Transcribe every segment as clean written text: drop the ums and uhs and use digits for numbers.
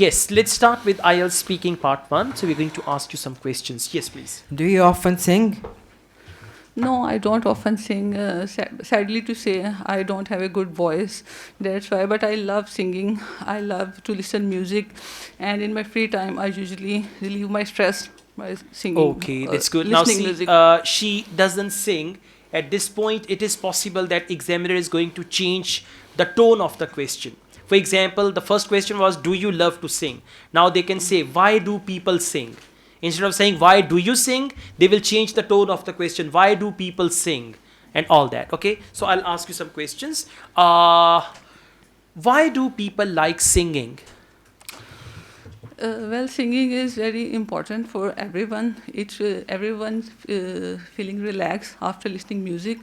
Yes, let's start with IELTS speaking part 1. So we're going to ask you some questions. Yes, please. Do you often sing? No, I don't often sing. Sadly to say, I don't have a good voice. That's why. But I love singing. I love to listen music, and in my free time, I usually relieve my stress by singing. Okay, that's good. Now Listening see, music. she doesn't sing. At this point, it is possible that examiner is going to change the tone of the question. For example, the first question was, do you love to sing? Now they can say, why do people sing? Instead of saying, why do you sing? They will change the tone of the question. Why do people sing? And all that, okay? So I'll ask you some questions. Why do people like singing? Well, singing is very important for everyone. Everyone's feeling relaxed after listening music,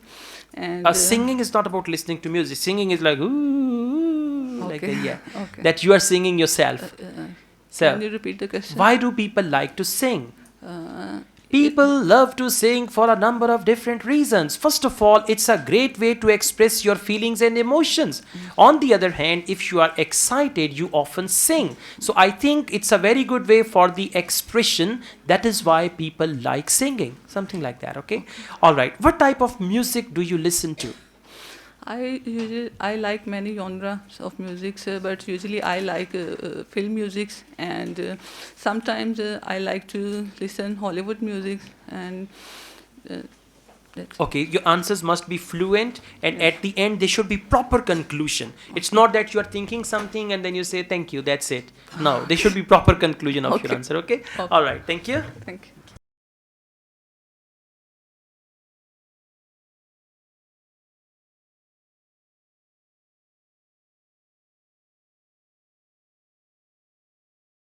and Singing is not about listening to music. Singing is like, ooh, like okay. yeah, Okay. that you are singing yourself. So, Can you repeat the question? why do people like to sing? Uh, People love to sing for a number of different reasons. First of all, it's a great way to express your feelings and emotions. On the other hand, if you are excited, you often sing. So I think it's a very good way for the expression. That is why people like singing. Something like that, okay? All right. What type of music do you listen to? I like many genres of music, but usually I like film music, and sometimes I like to listen Hollywood music, and that's Okay, your answers must be fluent, and at the end there should be proper conclusion. It's not that you are thinking something and then you say thank you, that's it. No, there should be proper conclusion of your Okay. answer, okay? Okay. All right, thank you. Thank you.